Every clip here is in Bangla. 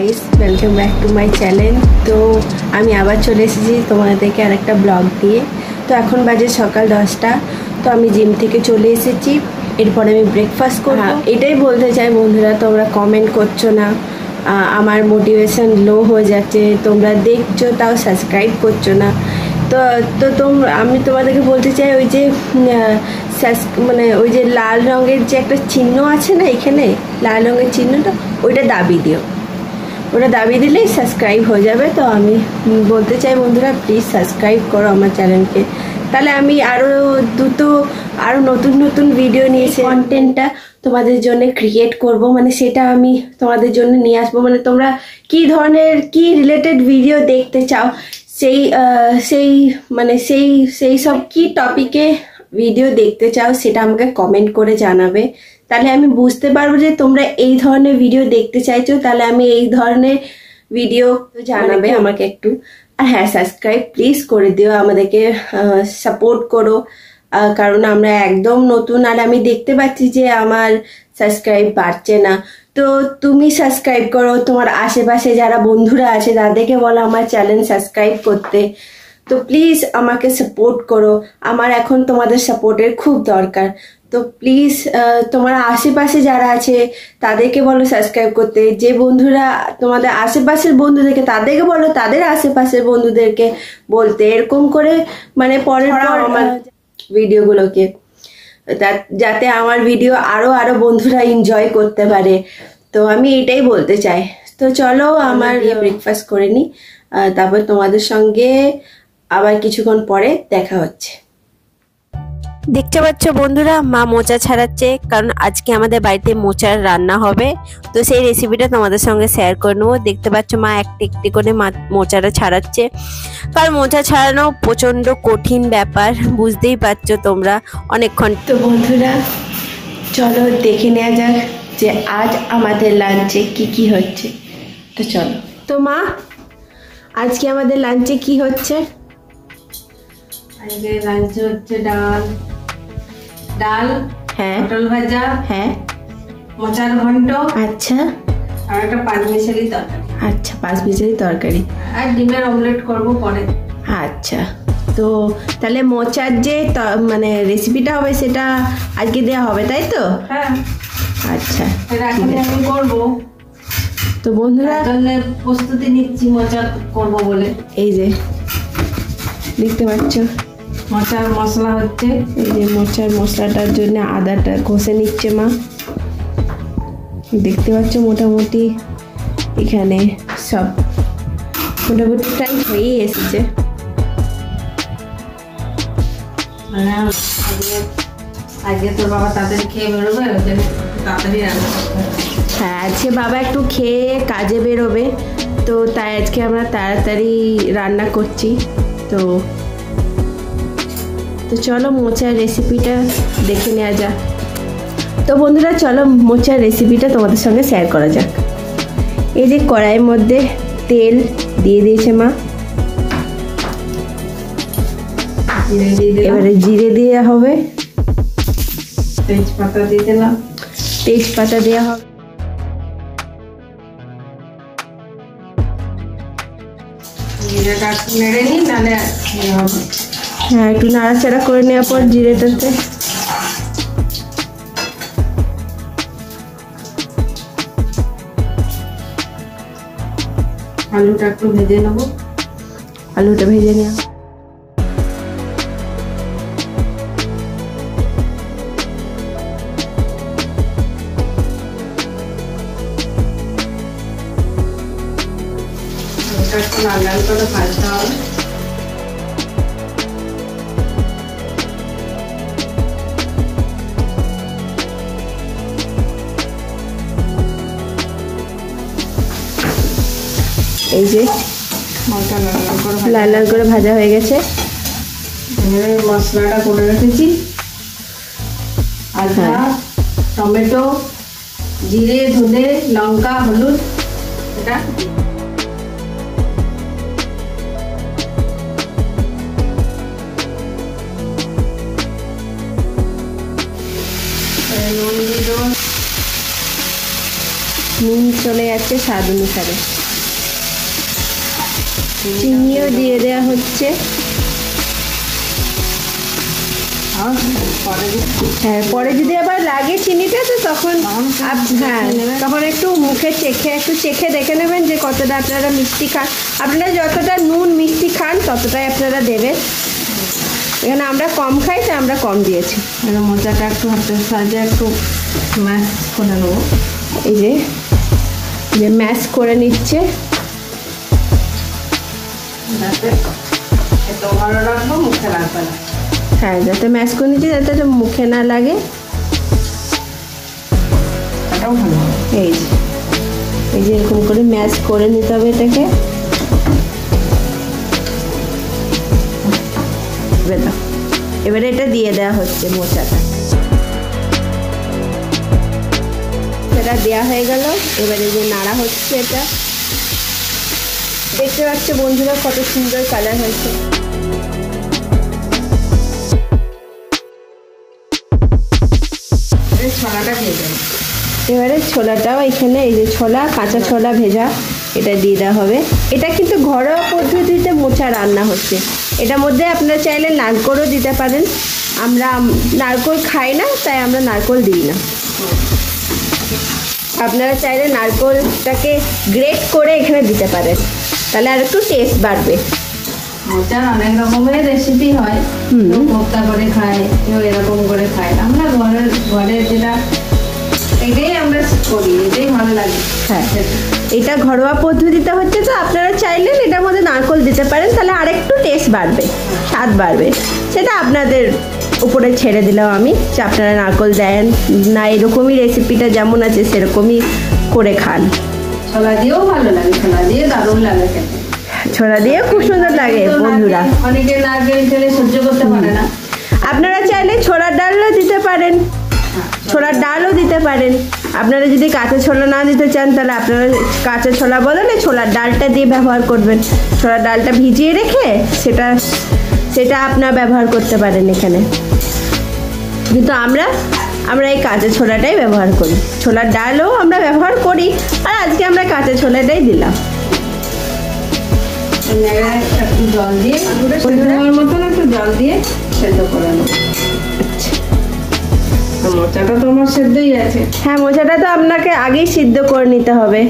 Guys, welcome back to my channel. তো আমি আবার চলে এসেছি তোমাদেরকে আরেকটা ব্লগ দিয়ে। তো এখন বাজে সকাল 10টা। তো আমি জিম থেকে চলে এসেছি, এরপরে আমি ব্রেকফাস্ট করব। এটাই বলতে চাই বন্ধুরা, তোমরা কমেন্ট করছো না, আমার মোটিভেশন লো হয়ে যাচ্ছে। তোমরা দেখছো তাও সাবস্ক্রাইব করছো না। তো আমি তোমাদেরকে বলতে চাই, ওই যে মানে ওই যে লাল রঙের যে একটা চিহ্ন আছে না, এখানে লাল রঙের চিহ্নটা, ওইটা দাবি দিও। ওটা দাবি দিলেই সাবস্ক্রাইব হয়ে যাবে। তো আমি বলতে চাই বন্ধুরা, প্লিজ সাবস্ক্রাইব করো আমার চ্যানেলকে, তাহলে আমি আরও নতুন নতুন ভিডিও নিয়ে কন্টেন্টটা তোমাদের জন্য ক্রিয়েট করব, মানে সেটা আমি তোমাদের জন্য নিয়ে আসবো। মানে তোমরা কি ধরনের কি রিলেটেড ভিডিও দেখতে চাও, সেই সব কি টপিকে ভিডিও দেখতে চাও সেটা আমাকে কমেন্ট করে জানাবে। তাহলে আমি বুঝতে পারবো যে তোমরা এই ধরনের ভিডিও দেখতে চাইছো, তাহলে আমি এই ধরনের ভিডিও জানাবে আমাকে একটু। আর হ্যাঁ, সাবস্ক্রাইব প্লিজ করে দিও, আমাদেরকে সাপোর্ট করো, কারণ আমরা একদম নতুন। আর আমি দেখতে পাচ্ছি যে আমার সাবস্ক্রাইব বাড়ছে না। তো তুমি সাবস্ক্রাইব করো, তোমার আশেপাশে যারা বন্ধুরা আছে তাদেরকে বলো আমার চ্যানেল সাবস্ক্রাইব করতে। তো প্লিজ আমাকে সাপোর্ট করো, আমার এখন তোমাদের সাপোর্টের খুব দরকার। তো প্লিজ তোমার আশেপাশে যারা আছে তাদেরকে বলো সাবস্ক্রাইব করতে। যে বন্ধুরা তোমাদের আশেপাশের বন্ধুদেরকে, তাদেরকে বলো তাদের আশেপাশের বন্ধুদেরকে বলতে, এরকম করে মানে পরের পর আমার ভিডিওগুলোকে, যাতে আমার ভিডিও আরো বন্ধুরা এনজয় করতে পারে। তো আমি এটাই বলতে চাই। তো চলো আমার ব্রেকফাস্ট করে নিই, তারপর তোমাদের সঙ্গে আবার কিছুক্ষণ পরে দেখা হচ্ছে। দেখতে পাচ্ছ বন্ধুরা, মা মোচা ছাড়াচ্ছে, কারণ আজকে আমাদের বাড়িতে মোচার রান্না হবে। তো সেই রেসিপিটা তোমাদের সঙ্গে শেয়ার করে নেবো। দেখতে পাচ্ছ মা একটি করে মোচাটা ছাড়াচ্ছে, কারণ মোচা ছাড়ানো প্রচন্ড কঠিন ব্যাপার, বুঝতেই পারছো তোমরা অনেকক্ষণ। তো বন্ধুরা চলো দেখে নেওয়া যাক যে আজ আমাদের লাঞ্চে কি হচ্ছে। তো চলো। তো মা, আজকে আমাদের লাঞ্চে কি হচ্ছে? আজকে লাঞ্চে হচ্ছে ডাল, হ্যাঁ, পটল ভাজা, হ্যাঁ, মোচার ঘন্ট, আচ্ছা, আর একটা পাঁচমিশালি তরকারি। আচ্ছা, 5 পিসের তরকারি আর ডিমের অমলেট করব পরে। আচ্ছা। তো তাহলে মোচার যে মানে রেসিপিটা হবে সেটা আজকে দেওয়া হবে, তাই তো? হ্যাঁ, আচ্ছা, এটা এখন আমি করবো। তো বন্ধুরা জন্য প্রস্তুতি নিচ্ছি মোচা করব বলে। এই যে দেখতে পাচ্ছ মোচার মশলা হচ্ছে, এই যে মোচার মশলাটার জন্য আদাটা ঘষে নিচ্ছে মা। দেখতে পাচ্ছ মোটামুটি এখানে সব মোটামুটি টাইম হয়েই এসেছে। আজকে তোর বাবা তাড়াতাড়ি খেয়ে বেরোবে, ওই জন্য তাড়াতাড়ি রান্না করতে হবে। হ্যাঁ, আজকে বাবা একটু খেয়ে কাজে বেরোবে, তো তাই আজকে আমরা তাড়াতাড়ি রান্না করছি। তো চলো মোচার রেসিপিটা দেখে নেওয়া যাক। তো বন্ধুরা চলো মোচার রেসিপিটা তোমাদের সঙ্গে শেয়ার করা যাক। এই যে কড়াইয়ের মধ্যে তেল দিয়ে দিয়েছে মা, এবারে জিরে দেওয়া হবে, তেজপাতা দিয়ে দিলাম, তেজপাতা দেওয়া হবে, জিরেটা একটু নেড়ে নিই, নাহলে হবে। হ্যাঁ, একটু নাড়াচাড়া করে নেওয়ার পর জিরেটাতে আলুটা একটু ভেজে নেবো। আলুটা ভেজে নেওয়া, একটু লাল লাল করে ভাজতে হবে। এই যে মালটা লাল লাল করে ভাজা হয়ে গেছে। মশলাটা করে রেখেছি, আদা, টমেটো, জিরে, ধনে, লঙ্কা, হলুদ, এটা নুন দিয়ে দেবো। নুন চলে যাচ্ছে স্বাদ অনুসারে। চিনিও দিয়ে দেওয়া হচ্ছে। হ্যাঁ, পরে যদি আবার লাগে চিনিটা তো তখন হ্যাঁ তখন একটু মুখে চেখে দেখে নেবেন যে কতটা আপনারা মিষ্টি খান। আপনারা যতটা নুন মিষ্টি খান ততটাই আপনারা দেবেন। এখানে আমরা কম খাই তাই আমরা কম দিয়েছি। মোচাটা একটু হাতের সাহায্যে একটু ম্যাশ করে নেবো। এই যে ম্যাশ করে নিচ্ছে, যাতে এত ভালো রাখবো মুখে লাগবে না। হ্যাঁ, যাতে ম্যাশ করে নিচ্ছে যাতে এটা মুখে না লাগে। এটাও ভালো। এই যে এরকম করে ম্যাশ করে নিতে হবে এটাকে। এবারে এটা দিয়ে দেওয়া হচ্ছে মোচাটা। সেটা দেওয়া হয়ে গেল। এবারে যে নাড়া হচ্ছে এটা দেখতে পাচ্ছ বন্ধুরা কত সুন্দর কালার হয়েছে। ছোলাটা দিয়ে দেবো। এবারে ছোলাটাও এখানে এই যে ছোলা, কাঁচা ছোলা ভেজা, এটা দিয়ে দেওয়া হবে। এটা কিন্তু ঘরোয়া পদ্ধতিতে মোচা রান্না হচ্ছে। এটার মধ্যে আপনারা চাইলে নারকোলও দিতে পারেন। আমরা নারকোল খাই না তাই আমরা নারকোল দিই না। আপনারা চাইলে নারকোলটাকে গ্রেট করে এখানে দিতে পারেন, তাহলে আর একটু টেস্ট বাড়বে। মোচার অনেক রকমের রেসিপি হয়, কেউ কোপ্তা করে খায়, কেউ এরকম করে খায়। আমরা ঘরে যেটা এটাই আমরা করি, এটাই ভালো লাগে। হ্যাঁ, এটা ঘরোয়া পদ্ধতিতে হচ্ছে, তো আপনারা চাইলেন এটার মধ্যে নারকোল দিতে পারেন, তাহলে আরেকটু টেস্ট বাড়বে, স্বাদ বাড়বে। সেটা আপনাদের উপরে ছেড়ে দিলাম আমি, যে আপনারা নারকোল দেন না এরকমই রেসিপিটা যেমন আছে সেরকমই করে খান। ছোলা দিয়েও ভালো লাগে, ছোলা দিয়ে দারুণ লাগে খেতে। ছোলা দিয়ে খুব সুন্দর লাগে বন্ধুরা। অনেকে নারকেল খেলে সহ্য করতে পারে না। আপনারা চাইলে ছোলার ডালও দিতে পারেন, ছোলার ডালও দিতে পারেন। আপনারা যদি কাঁচা ছোলা না দিতে চান তাহলে আপনারা কাঁচা ছোলা বদলে ছোলার ডালটা দিয়ে ব্যবহার করবেন। ছোলার ডালটা ভিজিয়ে রেখে সেটা আপনারা ব্যবহার করতে পারেন এখানে। কিন্তু আমরা এই কাঁচা ছোলাটাই ব্যবহার করি। ছোলার ডালও আমরা ব্যবহার করি, আর আজকে আমরা কাঁচা ছোলাটাই দিলাম। একটু জল দিয়ে পরিমাণ মতন একটু জল দিয়ে সেদ্ধ করে নেব। মোচাটা তো আমার সেদ্ধই আছে। হ্যাঁ, মোচাটা তো আপনাকে আগেই সিদ্ধ করে নিতে হবে।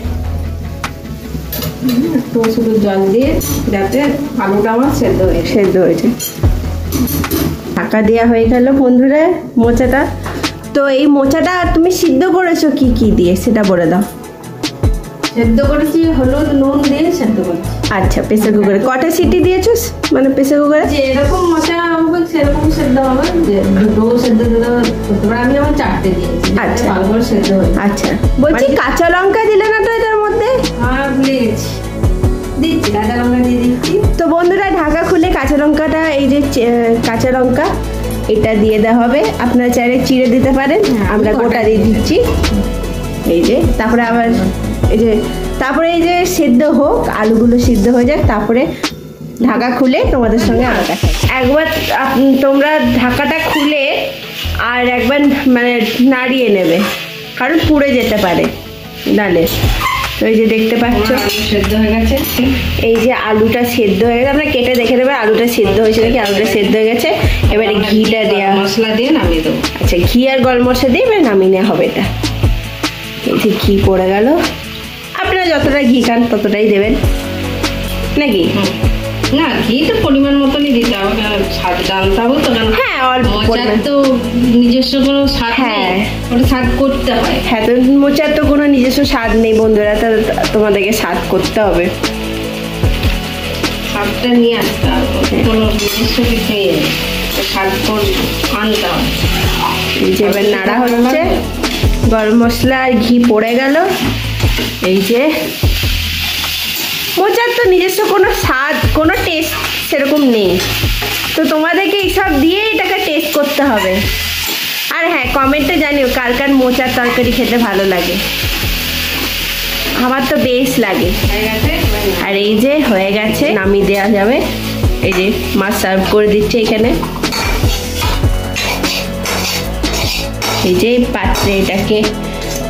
একটু শুধু জল দিয়ে যাতে আলুটা আমার সেদ্ধ হয়েছে। ঢাকা দেওয়া হয়ে গেল বন্ধুরা মোচাটা। তো এই মোচাটা তুমি সিদ্ধ করেছো কি দিয়ে সেটা বলে দাও। সেদ্ধ করেছি হলুদ নুন দিয়ে সেদ্ধ করেছি। আচ্ছা, প্রেসার কুকারে কটা সিটি দিয়েছো? মানে প্রেসার কুকারে যে এরকম মোচা হবে সেরকম সেদ্ধ হবে, যে দুটো সেদ্ধ দিতে পারে। আমি আমার 4টে দিয়েছি। আচ্ছা, ভালো করে সেদ্ধ হয়েছে। আচ্ছা, বলছি কাঁচা লঙ্কা দিলে না তো এটার মধ্যে? হ্যাঁ, দিচ্ছি কাঁচা লঙ্কা দিয়ে দিচ্ছি। তো বন্ধুরা ঢাকা খুলে কাঁচা লঙ্কাটা, এই যে কাঁচা লঙ্কা এটা দিয়ে দেওয়া হবে। আপনারা চাইলে চিড়ে দিতে পারেন, আমরা গোটা দিয়ে দিচ্ছি। এই যে তারপরে আবার এই যে সেদ্ধ হোক, আলুগুলো সিদ্ধ হয়ে যাক, তারপরে ঢাকা খুলে তোমাদের সঙ্গে আবার দেখা। একবার তোমরা ঢাকাটা খুলে আর একবার মানে নাড়িয়ে নেবে, কারণ পুড়ে যেতে পারে ডালে। তো এই যে দেখতে পাচ্ছ সেদ্ধ হয়ে গেছে। এই যে আলুটা সেদ্ধ হয়ে গেছে, আমরা কেটে দেখে নেবে আলুটা সেদ্ধ হয়েছে নাকি। আলুটা সেদ্ধ হয়ে গেছে, এবারে ঘিটা দেওয়া, মশলা দিয়ে নামিয়ে দেবো। আচ্ছা, ঘি আর গরম মশলা দিয়ে এবারে নামিয়ে নেওয়া হবে এটা। এই যে ঘি পড়ে গেল, আপনারা যতটা ঘি খান ততটাই দেবেন নাকি? না, ঘি তো পরিমাণ মতনই দিতে হবে, কারণ স্বাদ জানতে হবে তো। হ্যাঁ, অল্প পরিমাণ তো নিজস্ব কোনো স্বাদ নেই, ওটা স্বাদ করতে হয়। হ্যাঁ, তো মোচার তো কোনো নিজস্ব স্বাদ নেই বন্ধুরা, তো তোমাদেরকে স্বাদ করতে হবে, স্বাদটা নিয়ে আসতে হবে। কোনো নিজস্ব কিছু স্বাদ আনতে হবে। এবার নাড়া হচ্ছে, গরম মশলা আর ঘি পড়ে গেল। এই যে মোচার তো নিজস্ব কোনো স্বাদ, কোনো টেস্ট সেরকম নেই, তো তোমাদেরকে এইসব দিয়ে এটাকে টেস্ট করতে হবে। আর হ্যাঁ, কমেন্টে জানিও কার কার মোচার তরকারি খেতে ভালো লাগে। আমার তো বেশ লাগে। আর এই যে হয়ে গেছে, নামিয়ে দেওয়া যাবে। এই যে মাছ সার্ভ করে দিচ্ছে এখানে। এই যে পাত্রে এটাকে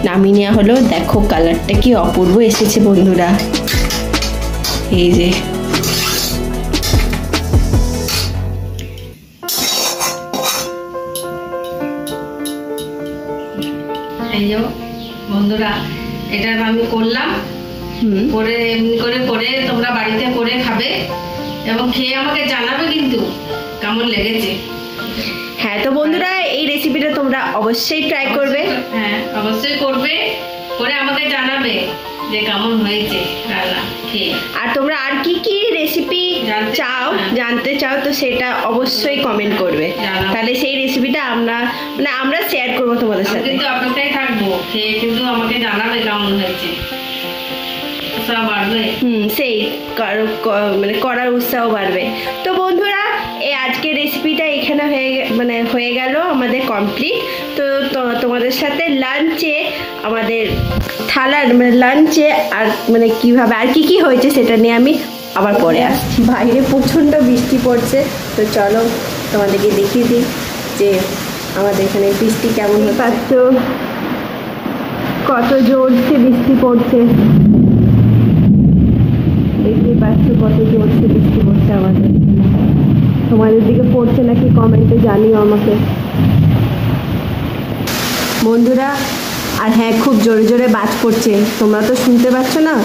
নামিয়ে নেওয়া হলো। দেখো কালারটা কি অপূর্ব এসেছে বন্ধুরা। এই যে এই যে বন্ধুরা, এটা আমি করলাম, করে এমনি করে তোমরা বাড়িতে করে খাবে এবং খেয়ে আমাকে জানাবে কিন্তু কেমন লেগেছে। হ্যাঁ, তো বন্ধুরা এই রেসিপিটা তোমরা অবশ্যই ট্রাই করবে। হ্যাঁ, অবশ্যই করবে, করে আমাকে জানাবে যে কেমন হয়েছে রান্না খেয়ে। আর তোমরা আর কি কি রেসিপি জানতে চাও তো সেটা অবশ্যই কমেন্ট করবে, তাহলে সেই রেসিপিটা আমরা শেয়ার করবো তোমাদের সাথে। কিন্তু অপেক্ষায় থাকবো, খেয়ে কিন্তু আমাকে জানাবে কেমন হয়েছে, উৎসাহ বাড়বে। সেই করার উৎসাহ বাড়বে। তো বন্ধুরা এই আজকের রেসিপিটা এখানে হয়ে গেল আমাদের কমপ্লিট। তো তোমাদের সাথে লাঞ্চে আমাদের থালার লাঞ্চে আর কিভাবে আর কি হয়েছে সেটা নিয়ে আমি আবার পরে আসছি। বাইরে প্রচণ্ড বৃষ্টি পড়ছে, তো চলো তোমাদেরকে দেখিয়ে দিই যে আমাদের এখানে বৃষ্টি কেমন পাচ্ছ, কত জোরসে বৃষ্টি পড়ছে। দেখতে পাচ্ছ কত জোরসে বৃষ্টি পড়ছে আমাদের। তোমাদের দিকে পড়ছে নাকি কমেন্টে জানিও আমাকে বন্ধুরা। আর হ্যাঁ, খুব জোরে জোরে বাজ পড়ছে, তোমরা তো শুনতে পাচ্ছ না।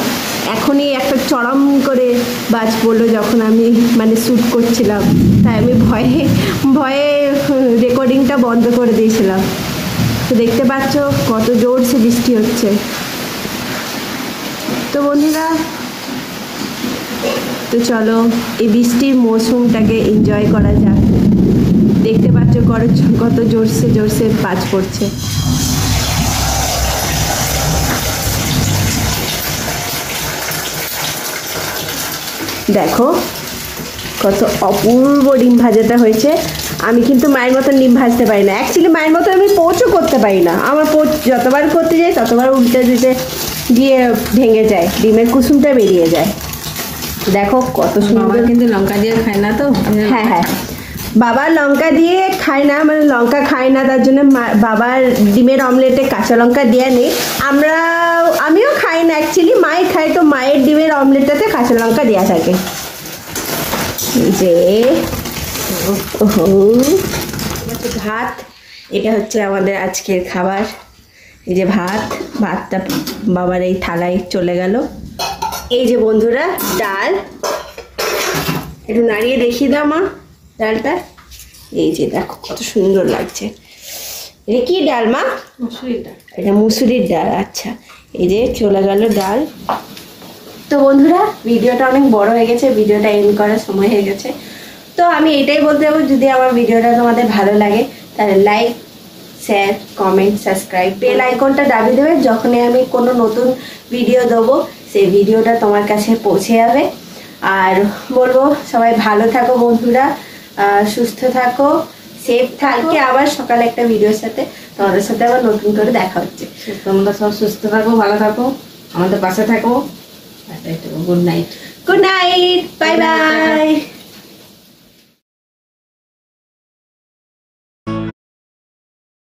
এখনই একটা চড়ম করে বাজ পড়লো যখন আমি শ্যুট করছিলাম, তাই আমি ভয়ে রেকর্ডিংটা বন্ধ করে দিয়েছিলাম। তো দেখতে পাচ্ছ কত জোরসে বৃষ্টি হচ্ছে। তো বন্ধুরা, তো চলো এই বৃষ্টির মৌসুমটাকে এনজয় করা যাক। দেখতে পাচ্ছ কত জোরসে জোরসে বাজ পড়ছে। দেখো কত অপূর্ব ডিম ভাজাটা হয়েছে। আমি কিন্তু মায়ের মতন ডিম ভাজতে পারি না, অ্যাকচুয়ালি মায়ের মতন আমি পোচও করতে পারি না। আমার পোচ যতবার করতে যাই ততবার উল্টে দিতে গিয়ে ভেঙে যায়, ডিমের কুসুমটা বেরিয়ে যায়। দেখো কত সুন্দর। কিন্তু লঙ্কা দিয়ে খায় না তো। হ্যাঁ হ্যাঁ, বাবা লঙ্কা দিয়ে খায় না, লঙ্কা খায় না, তার জন্য বাবার ডিমের অমলেটে কাঁচা লঙ্কা দেওয়া নেই। আমিও খাই না অ্যাকচুয়ালি, মাই খায়, তো মায়ের ডিমের অমলেটটাতে কাঁচা লঙ্কা দেওয়া থাকে। যে ভাত, এটা হচ্ছে আমাদের আজকের খাবার। এই যে ভাতটা বাবার এই থালায় চলে গেল। এই যে বন্ধুরা ডাল, একটু নাড়িয়ে দেখিয়ে দাও মা ডালটা। এই যে দেখো কত সুন্দর লাগছে। এটা কি ডাল মা? মুসুরির ডাল। এটা মুসুরির ডাল। আচ্ছা, এই যে চলে গেল ডাল। তো বন্ধুরা ভিডিওটা অনেক বড় হয়ে গেছে, ভিডিওটা এন্ড করার সময় হয়ে গেছে। তো আমি এটাই বলতে চাবো, যদি আমার ভিডিওটা তোমাদের ভালো লাগে তাহলে like, share, comment, subscribe, bell আইকনটা দাবি দেবে। যখনই আমি কোনো নতুন ভিডিও দেবো সেই ভিডিওটা তোমার কাছে পৌঁছে যাবে। আর বলবো সবাই ভালো থাকো বন্ধুরা, সুস্থ থাকো, সেফ থাকো। আবার সকালে একটা ভিডিওর সাথে তোমাদের সাথে আবার নতুন করে দেখা হচ্ছে। তোমরা সব সুস্থ থাকো, ভালো থাকো, আমাদের পাশে থাকো। Good night. Good night, bye bye.